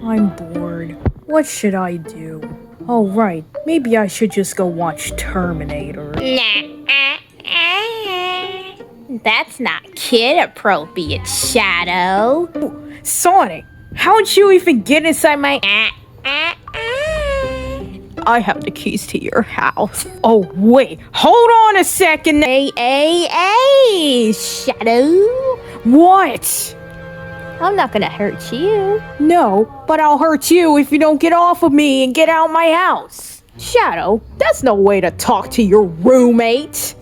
I'm bored. What should I do? Oh, right. Maybe I should just go watch Terminator. That's not kid-appropriate, Shadow. Sonic, how'd you even get inside my... I have the keys to your house. Oh, wait. Hold on a second. Hey, Shadow. What? I'm not gonna hurt you. No, but I'll hurt you if you don't get off of me and get out of my house. Shadow, that's no way to talk to your roommate.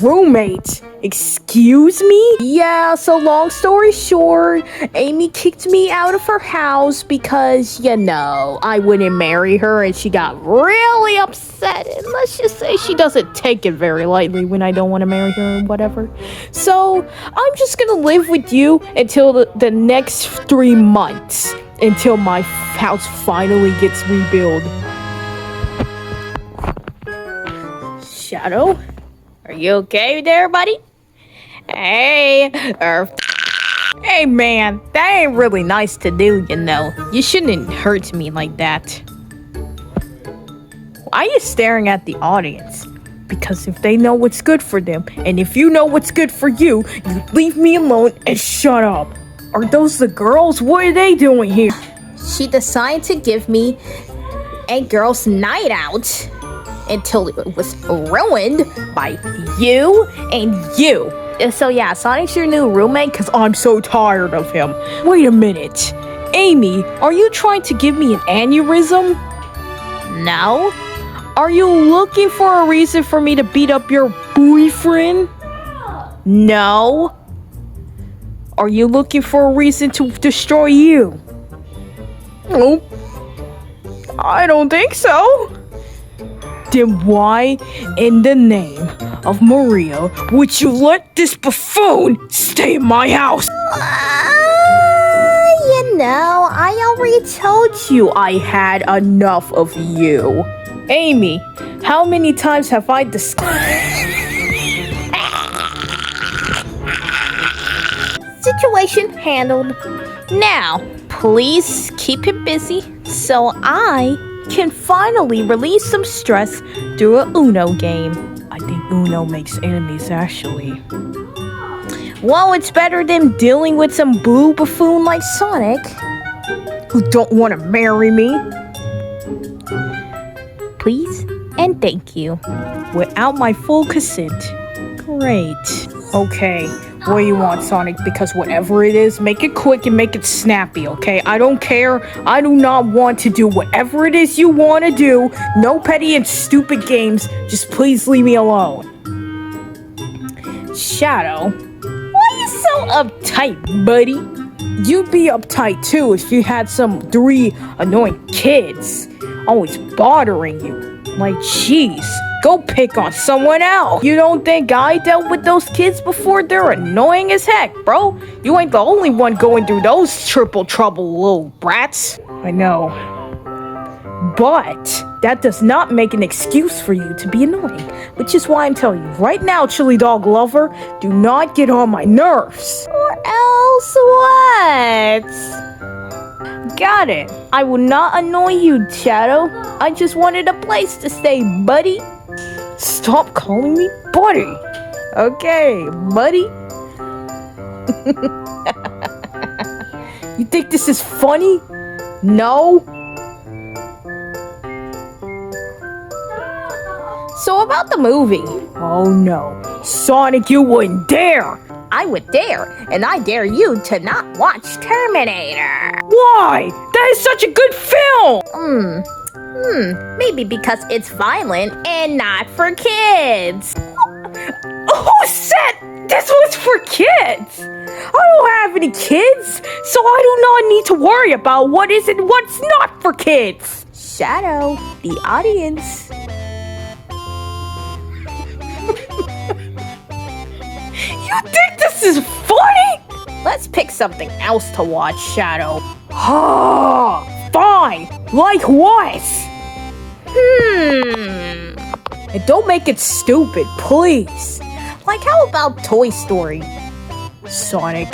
Roommate? Excuse me? Yeah, so long story short, Amy kicked me out of her house because, I wouldn't marry her and she got really upset. And let's just say she doesn't take it very lightly when I don't want to marry her or whatever. So, I'm just gonna live with you until the next 3 months. Until my house finally gets rebuilt. Shadow? Are you okay there, buddy? Hey, hey man, that ain't really nice to do, You shouldn't hurt me like that. Why are you staring at the audience? Because if they know what's good for them, and if you know what's good for you, you leave me alone and shut up. Are those the girls? What are they doing here? She decided to give me a girls' night out until it was ruined by you and you. So yeah, Sonic's your new roommate because I'm so tired of him. Wait a minute. Amy, are you trying to give me an aneurysm? No. Are you looking for a reason for me to beat up your boyfriend? No. Are you looking for a reason to destroy you? Nope. I don't think so. Then why, in the name of Maria, would you let this buffoon stay in my house? I already told you I had enough of you. Amy, how many times have I Situation handled. Now, please keep it busy so I can finally release some stress through a Uno game. I think Uno makes enemies, actually. Well, it's better than dealing with some blue buffoon like Sonic, who don't want to marry me. Please and thank you. Without my full consent. Great. Okay, what do you want, Sonic? Because whatever it is, make it quick and make it snappy, okay? I don't care. I do not want to do whatever it is you want to do. No petty and stupid games. Just please leave me alone. Shadow, why are you so uptight, buddy? You'd be uptight too if you had some 3 annoying kids always bothering you. Like, jeez. Go pick on someone else. You don't think I dealt with those kids before? They're annoying as heck, bro. You ain't the only one going through those triple trouble little brats. I know. But that does not make an excuse for you to be annoying. Which is why I'm telling you right now, chili dog lover, do not get on my nerves. Or else what? Got it. I will not annoy you, Shadow. I just wanted a place to stay, buddy. Stop calling me buddy. Okay, buddy. You think this is funny? No? So about the movie. Oh no. Sonic, you wouldn't dare. I would dare, and I dare you to not watch Terminator. Why? That is such a good film! Maybe because it's violent and not for kids. Who said this was for kids? I don't have any kids, so I do not need to worry about what is and what's not for kids. Shadow, the audience. You think this is funny? Let's pick something else to watch, Shadow. Fine. Like what? And don't make it stupid, please. Like how about Toy Story? Sonic,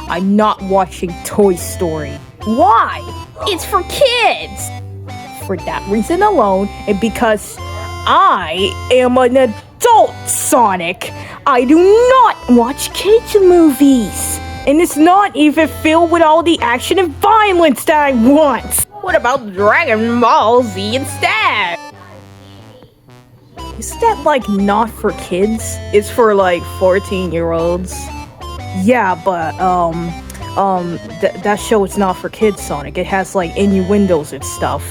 I'm not watching Toy Story. Why? It's for kids. For that reason alone, and because I am an adult, Sonic, I do not watch kids' movies. And it's not even filled with all the action and violence that I want. What about Dragon Ball Z instead? Is that like not for kids? It's for like 14-year-olds. Yeah, but that show is not for kids, Sonic. It has like innuendos and stuff.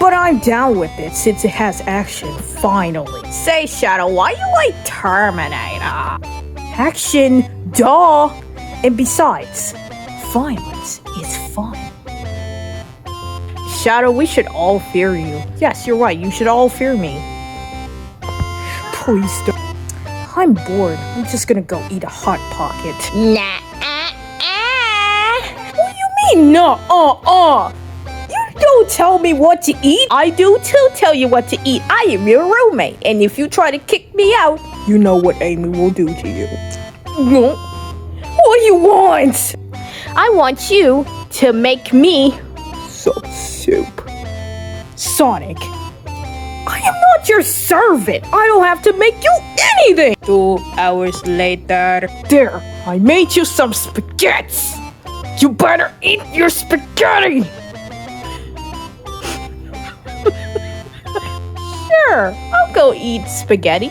But I'm down with it since it has action, finally. Say, Shadow, why you like Terminator? Action, duh! And besides, violence is fun. Shadow, we should all fear you. Yes, you're right, you should all fear me. Please don't. I'm bored. I'm just gonna go eat a Hot Pocket. Nah. What do you mean, no, You don't tell me what to eat. I do too tell you what to eat. I am your roommate, and if you try to kick me out, you know what Amy will do to you. What do you want? I want you to make me some soup. Sonic, I am not your servant. I don't have to make you anything. 2 hours later. There, I made you some spaghetti. You better eat your spaghetti. Sure, I'll go eat spaghetti.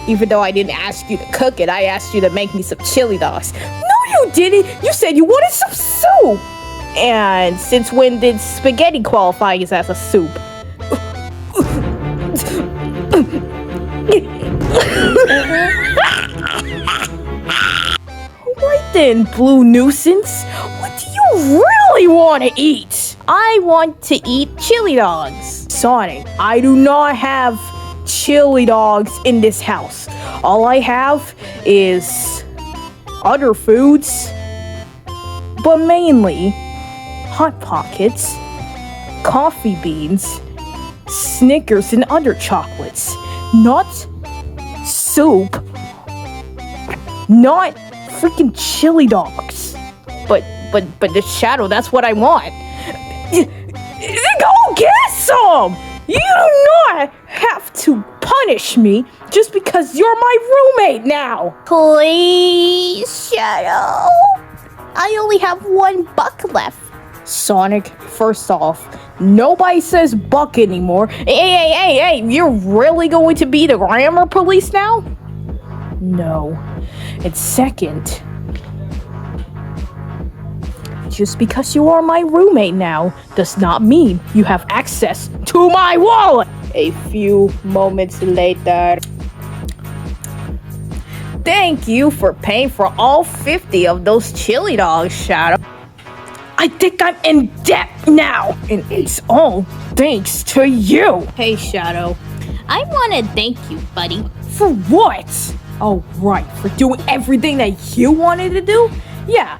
Even though I didn't ask you to cook it, I asked you to make me some chili dogs. No, you didn't. You said you wanted some soup. And since when did spaghetti qualify as a soup? Right then, Blue Nuisance. What do you really want to eat? I want to eat chili dogs. Sonic, I do not have chili dogs in this house. All I have is other foods, but mainly Hot Pockets, coffee beans, Snickers, and other chocolates. Not soup. Not freaking chili dogs. But the Shadow, that's what I want. Go get some! You do not have to punish me just because you're my roommate now. Please, Shadow. I only have $1 left. Sonic, first off, nobody says buck anymore. Hey, you're really going to be the grammar police now? No. And second, just because you are my roommate now does not mean you have access to my wallet. A few moments later. Thank you for paying for all 50 of those chili dogs, Shadow. I think I'm in debt now, and it's all thanks to you. Hey, Shadow. I want to thank you, buddy. For what? Oh, right, for doing everything that you wanted to do? Yeah,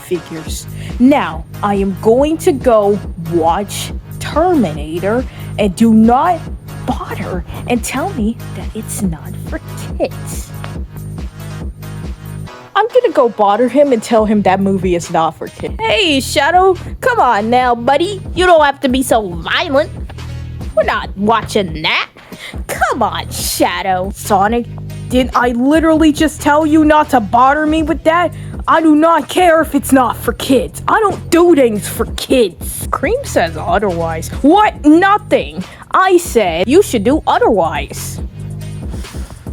figures. Now, I am going to go watch Terminator, and do not bother and tell me that it's not for kids. I'm gonna go bother him and tell him that movie is not for kids. Hey, Shadow, come on now, buddy. You don't have to be so violent. We're not watching that. Come on, Shadow. Sonic, didn't I literally just tell you not to bother me with that? I do not care if it's not for kids. I don't do things for kids. Cream says otherwise. What? Nothing. I said you should do otherwise.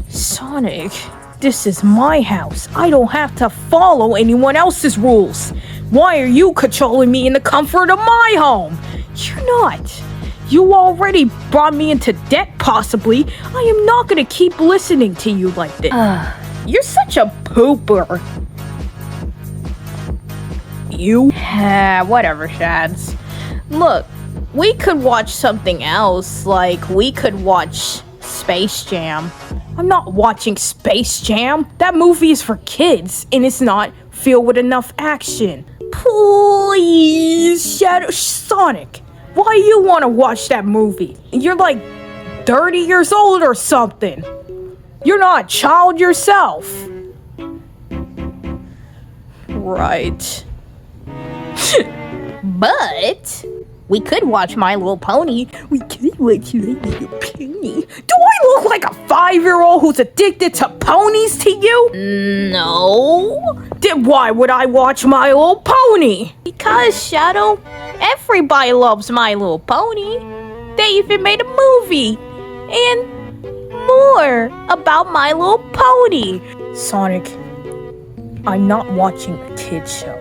Sonic, this is my house. I don't have to follow anyone else's rules. Why are you controlling me in the comfort of my home? You're not. You already brought me into debt, possibly. I am not gonna keep listening to you like this. You're such a pooper. You? Whatever, Shads. Look, we could watch something else. Like, we could watch Space Jam. I'm not watching Space Jam. That movie is for kids, and it's not filled with enough action. Please, Sonic, why you want to watch that movie? You're like 30 years old or something. You're not a child yourself. right. But we could watch My Little Pony. We could watch My Little Pony. Do I look like a 5-year-old who's addicted to ponies to you? No. Then why would I watch My Little Pony? Because, Shadow, everybody loves My Little Pony. They even made a movie. And more about My Little Pony. Sonic, I'm not watching a kid's show.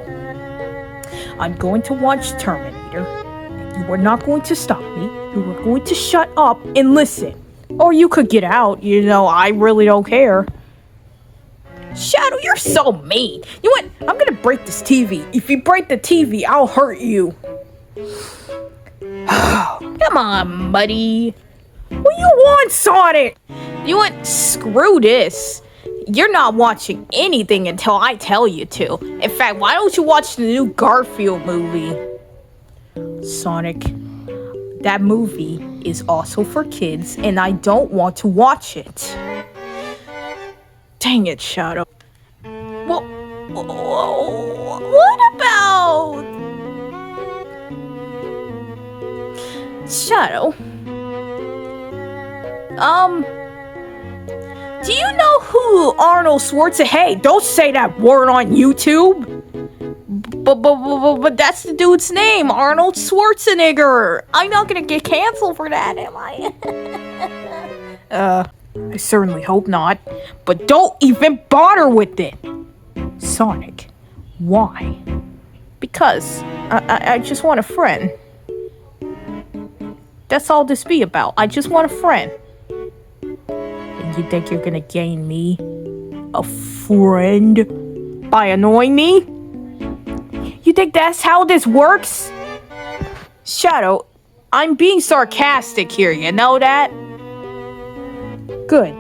I'm going to watch Terminator. You are not going to stop me. You are going to shut up and listen. Or you could get out. You know, I really don't care. Shadow, you're so mean. You know what? I'm gonna break this TV. If you break the TV, I'll hurt you. Come on, buddy. What do you want, Sonic? You want? Screw this. You're not watching anything until I tell you to. In fact, why don't you watch the new Garfield movie? Sonic, that movie is also for kids, and I don't want to watch it. Dang it, Shadow. Well, what about... Shadow? Do you know who Arnold Schwarzenegger? Hey, don't say that word on YouTube. But that's the dude's name, Arnold Schwarzenegger. I'm not gonna get canceled for that, am I? I certainly hope not. But don't even bother with it. Sonic, why? Because I just want a friend. That's all this be about. I just want a friend. And you think you're gonna gain me a friend by annoying me? You think that's how this works? Shadow, I'm being sarcastic here, you know that? Good,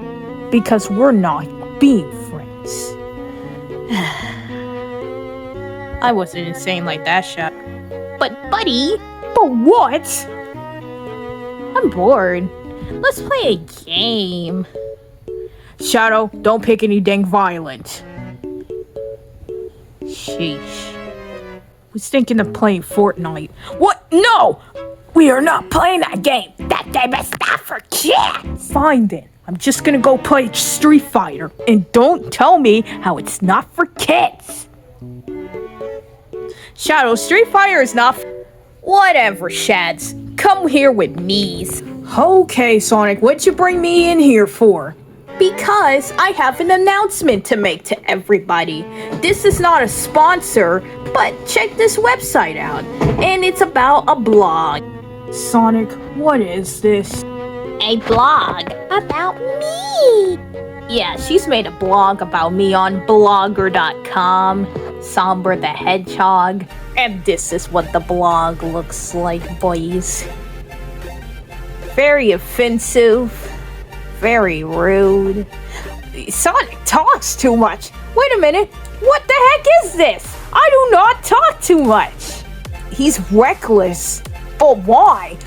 because we're not being friends. I wasn't insane like that, Shadow. But, buddy... But what? I'm bored. Let's play a game. Shadow, don't pick anything violent. Sheesh. Was thinking of playing Fortnite. What? No! We are not playing that game. That game is not for kids. Fine then. I'm just gonna go play Street Fighter. And don't tell me how it's not for kids. Shadow, Street Fighter is not... Whatever, Shads. Come here with me's. Okay, Sonic, what'd you bring me in here for? Because I have an announcement to make to everybody. This is not a sponsor, but check this website out. And it's about a blog. Sonic, what is this? A blog about me. Yeah, she's made a blog about me on blogger.com. Somber the Hedgehog. And this is what the blog looks like, boys. Very offensive. Very rude. Sonic talks too much. Wait a minute. What the heck is this? I do not talk too much. He's reckless. But why?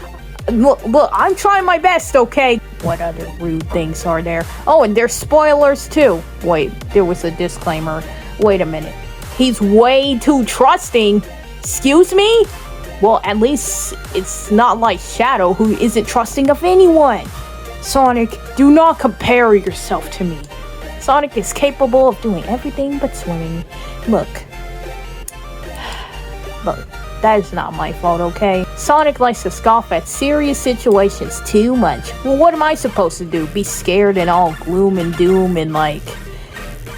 Look, I'm trying my best, okay? What other rude things are there? Oh, and there's spoilers too. Wait, there was a disclaimer. Wait a minute. He's way too trusting. Excuse me? Well, at least it's not like Shadow, who isn't trusting of anyone. Sonic, do not compare yourself to me. Sonic is capable of doing everything but swimming. Look, that is not my fault, okay? Sonic likes to scoff at serious situations too much. Well, what am I supposed to do? Be scared and all gloom and doom and like,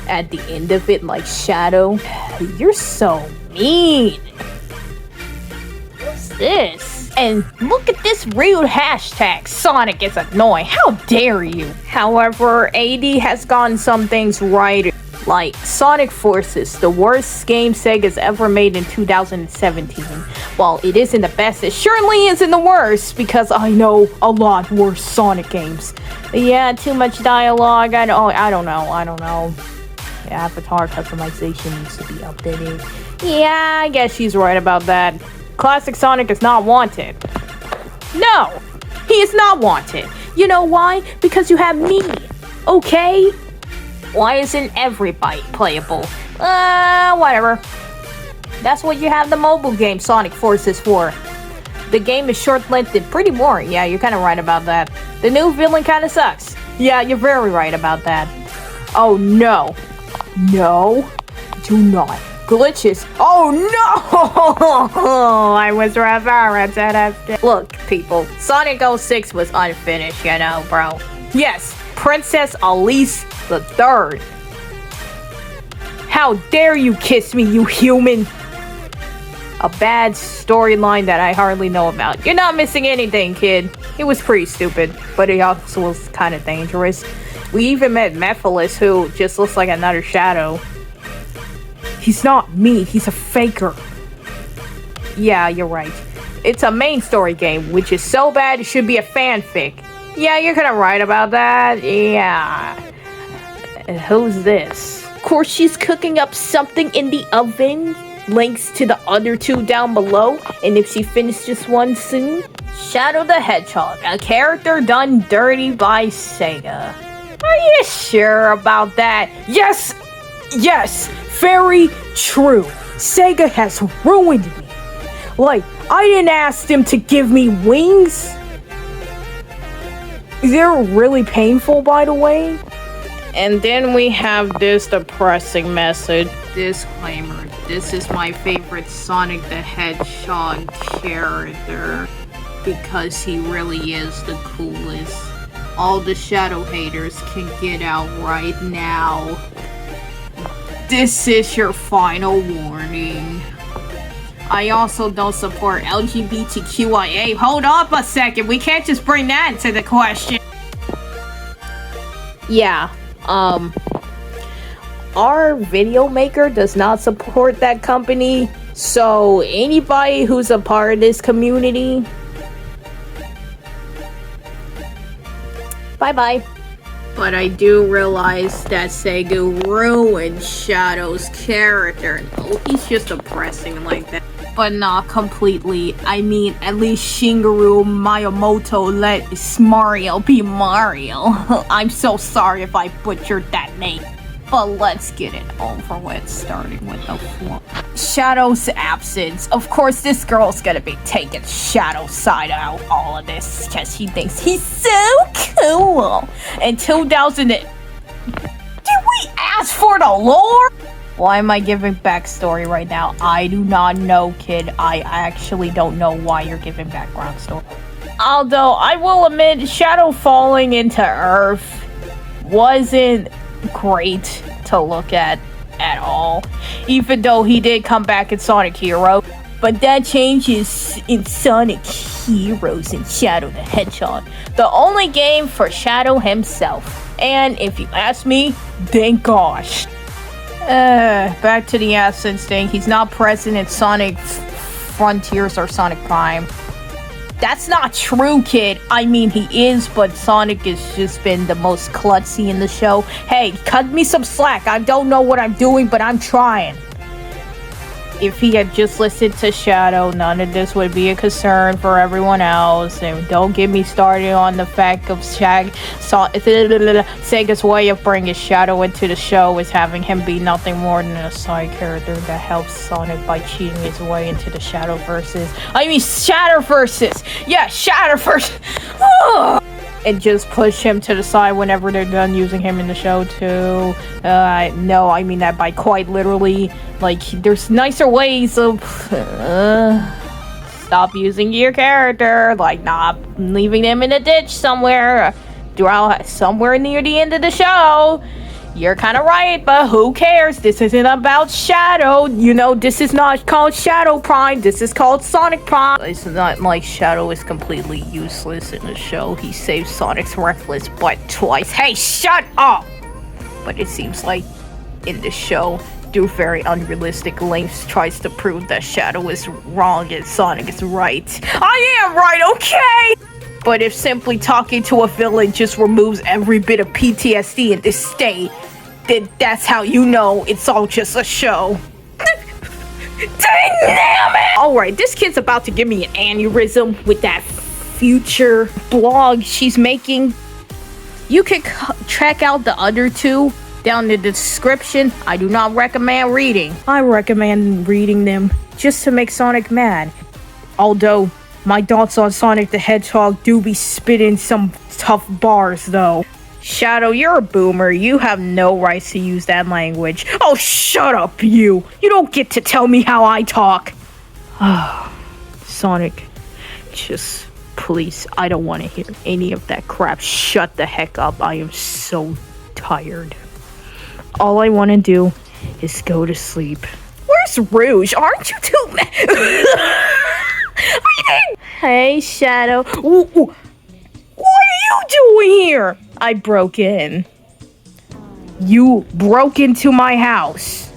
at the end of it, like Shadow? You're so mean. What's this? And look at this rude hashtag. Sonic is annoying. How dare you? However, AD has gotten some things right. Like Sonic Forces, the worst game Sega's ever made in 2017. While it isn't the best, it surely isn't the worst, because I know a lot worse Sonic games. But yeah, too much dialogue. I don't know. The avatar customization needs to be updated. Yeah, I guess she's right about that. Classic Sonic is not wanted. No, he is not wanted. You know why? Because you have me, okay? Why isn't everybody playable? Whatever. That's what you have the mobile game Sonic Forces for. The game is short-lived and pretty boring. Yeah, you're kind of right about that. The new villain kind of sucks. Yeah, you're very right about that. Oh no. No. Do not. Glitches. Oh no! I was referenced. Look, people, Sonic 06 was unfinished, you know, bro. Yes, Princess Elise the Third. How dare you kiss me, you human! A bad storyline that I hardly know about. You're not missing anything, kid. It was pretty stupid, but it also was kind of dangerous. We even met Mephiles, who just looks like another Shadow. He's not me, he's a faker. Yeah, you're right. It's a main story game, which is so bad it should be a fanfic. Yeah, you're kind of right about that. Yeah. Who's this? Of course, she's cooking up something in the oven. Links to the other two down below. And if she finishes one soon, Shadow the Hedgehog, a character done dirty by Sega. Are you sure about that? Yes! Yes! Very true. Sega has ruined me. Like, I didn't ask them to give me wings. They're really painful, by the way. And then we have this depressing message. Disclaimer. This is my favorite Sonic the Hedgehog character because he really is the coolest. All the Shadow haters can get out right now. This is your final warning. I also don't support LGBTQIA. Hold up a second. We can't just bring that into the question. Yeah, our video maker does not support that company, so anybody who's a part of this community, bye-bye. But I do realize that Sega ruined Shadow's character. No, he's just depressing like that. But not completely. I mean, at least Shigeru Miyamoto let Mario be Mario. I'm so sorry if I butchered that name. But let's get it over with, starting with the floor. Shadow's absence. Of course, this girl's gonna be taking Shadow's side out all of this because she thinks he's so cool. In 2000, did we ask for the lore? Why am I giving backstory right now? I do not know, kid. I actually don't know why you're giving background story. Although, I will admit, Shadow falling into Earth wasn't great to look at all. Even though he did come back in Sonic Hero. But that changes in Sonic Heroes and Shadow the Hedgehog. The only game for Shadow himself. And if you ask me, thank gosh. Back to the essence thing. He's not present in Sonic Frontiers or Sonic Prime. That's not true, kid. I mean, he is, but Sonic has just been the most klutzy in the show. Hey, cut me some slack. I don't know what I'm doing, but I'm trying. If he had just listened to Shadow, none of this would be a concern for everyone else. And don't get me started on the fact of Sega's way of bringing Shadow into the show is having him be nothing more than a side character that helps Sonic by cheating his way into the Shadowverses. I mean, Shadowverses! Yeah, Shadowverses! And just push him to the side whenever they're done using him in the show too. No, I mean that by quite literally. Like, there's nicer ways of stop using your character, like not leaving them in a ditch somewhere somewhere near the end of the show. You're kind of right, but who cares? This isn't about Shadow. You know, this is not called Shadow Prime. This is called Sonic Prime. It's not like Shadow is completely useless in the show. He saved Sonic's reckless butt twice. Hey, shut up! But it seems like in the show, through very unrealistic lengths, tries to prove that Shadow is wrong and Sonic is right. I am right, okay? But if simply talking to a villain just removes every bit of PTSD in this state, then that's how you know it's all just a show. Dynamic! Alright, this kid's about to give me an aneurysm with that future blog she's making. You can check out the other two down in the description. I do not recommend reading. I recommend reading them just to make Sonic mad. Although, my thoughts on Sonic the Hedgehog do be spitting some tough bars, though. Shadow, you're a boomer. You have no rights to use that language. Oh, shut up, you! You don't get to tell me how I talk! Sonic, just please, I don't want to hear any of that crap. Shut the heck up. I am so tired. All I want to do is go to sleep. Where's Rouge? Aren't you too Hey, Shadow. Ooh. What are you doing here? I broke in. You broke into my house.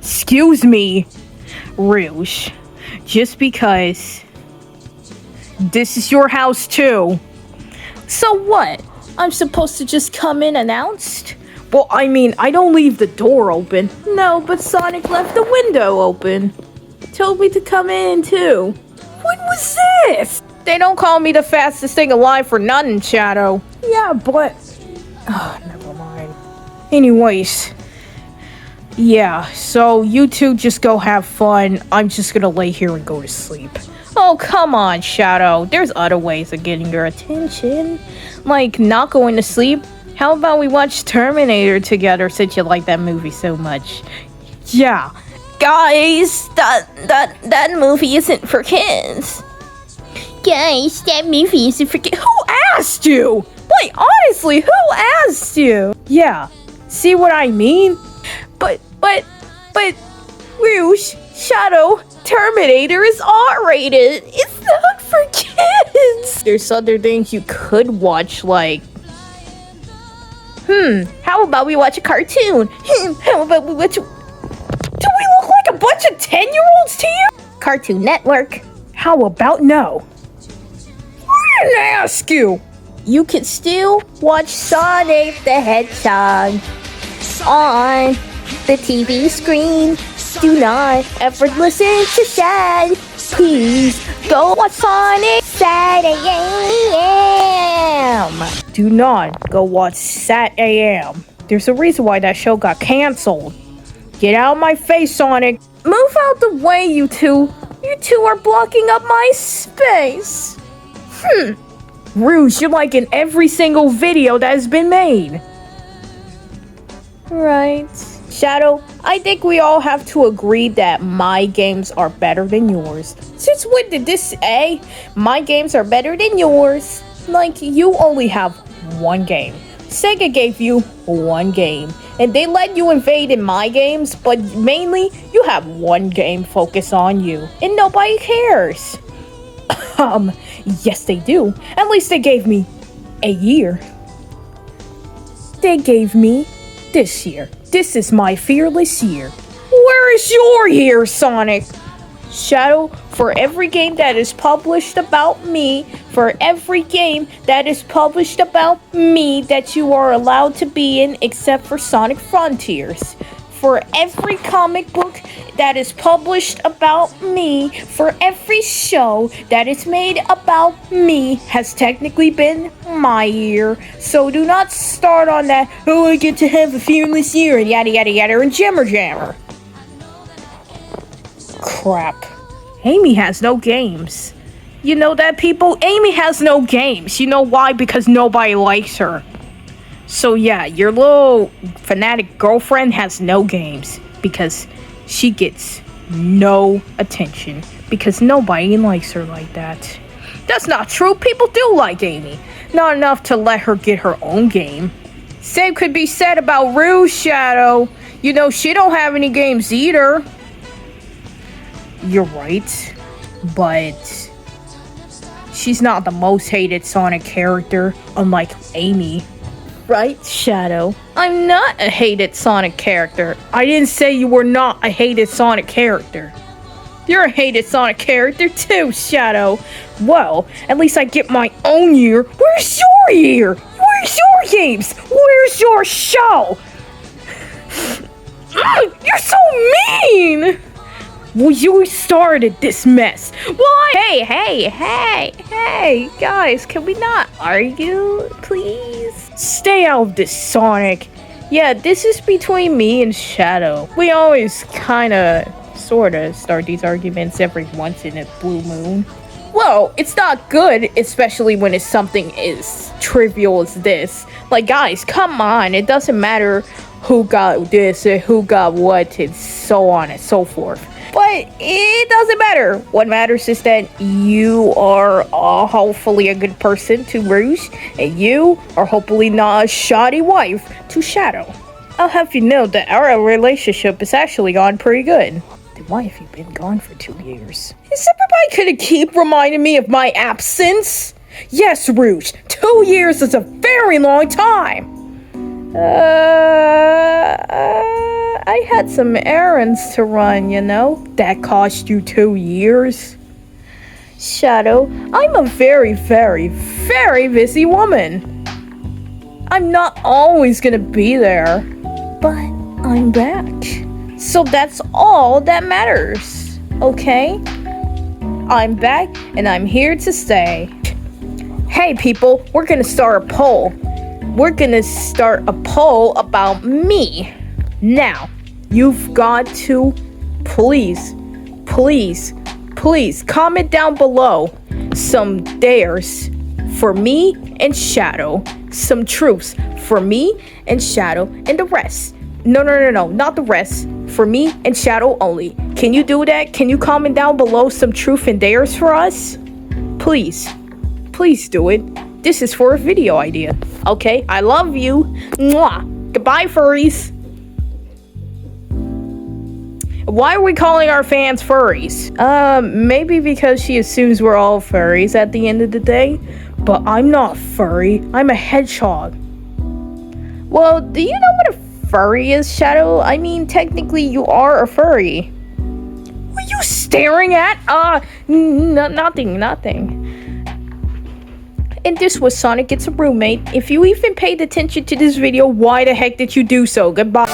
Excuse me, Rouge. Just because this is your house too. So what? I'm supposed to just come in announced? Well, I mean, I don't leave the door open. No, but Sonic left the window open. Told me to come in too. When was this? They don't call me the fastest thing alive for nothing, Shadow. Yeah, but... Oh, never mind. Anyways. Yeah, so you two just go have fun. I'm just gonna lay here and go to sleep. Oh, come on, Shadow. There's other ways of getting your attention. Like not going to sleep. How about we watch Terminator together since you like that movie so much? Yeah. Guys, that movie isn't for kids. Guys, that movie isn't for kids. Who asked you? Wait, honestly, who asked you? Yeah. See what I mean? But, Rouge, Shadow, Terminator is R-rated. It's not for kids. There's other things you could watch, like... how about we watch a cartoon? How about we watch... Do we look like a bunch of 10-year-olds to you? Cartoon Network. How about no? I didn't ask you. You can still watch Sonic the Hedgehog on the TV screen. Do not ever listen to Shad. Please go watch Sonic Sat AM. Do not go watch Sat AM. There's a reason why that show got canceled. Get out of my face, Sonic. Move out the way, you two. You two are blocking up my space. Rouge, you're like in every single video that has been made. Right. Shadow, I think we all have to agree that my games are better than yours. Since when did this say? My games are better than yours. Like, you only have one game. Sega gave you one game, and they let you invade in my games, but mainly, you have one game focused on you, and nobody cares. Yes they do. At least they gave me a year. They gave me this year. This is my fearless year. Where is your year, Sonic? Shadow, for every game that is published about me, that you are allowed to be in except for Sonic Frontiers. For every comic book that is published about me, for every show that is made about me has technically been my year. So do not start on that, oh, I get to have a fearless year, and yada yada yada, and jammer. Crap. Amy has no games. You know that, people? Amy has no games. You know why? Because nobody likes her. So yeah, your little fanatic girlfriend has no games because she gets no attention because nobody likes her like that. That's not true. People do like Amy. Not enough to let her get her own game. Same could be said about Rouge, Shadow. You know, she don't have any games either. You're right, but she's not the most hated Sonic character, unlike Amy. Right, Shadow? I'm not a hated Sonic character. I didn't say you were not a hated Sonic character. You're a hated Sonic character too, Shadow. Well, at least I get my own year. Where's your year? Where's your games? Where's your show? You're so mean! Well, you started this mess. Well, hey, guys, can we not argue, please? Stay out of this, Sonic. Yeah, this is between me and Shadow. We always kinda, sorta start these arguments every once in a blue moon. Well, it's not good, especially when it's something as trivial as this. Like, guys, come on. It doesn't matter who got this or who got what and so on and so forth. But it doesn't matter. What matters is that you are hopefully a good person to Rouge, and you are hopefully not a shoddy wife to Shadow. I'll have you know that our relationship is actually gone pretty good. Then why have you been gone for 2 years? Is everybody gonna keep reminding me of my absence? Yes, Rouge, 2 years is a very long time. I had some errands to run, you know? That cost you 2 years? Shadow, I'm a very, very, very busy woman. I'm not always gonna be there, but I'm back. So that's all that matters, okay? I'm back and I'm here to stay. Hey people, we're gonna start a poll. We're gonna start a poll about me. Now, you've got to please comment down below some dares for me and Shadow, some truths for me and Shadow, and the rest. No, not the rest. For me and Shadow only. Can you do that? Can you comment down below some truth and dares for us? Please do it. This is for a video idea. Okay, I love you. Mwah. Goodbye, furries. Why are we calling our fans furries? Maybe because she assumes we're all furries at the end of the day. But I'm not furry. I'm a hedgehog. Well, do you know what a furry is, Shadow? I mean, technically you are a furry. What are you staring at? Nothing. And this was Sonic Gets a Roommate. If you even paid attention to this video, why the heck did you do so? Goodbye.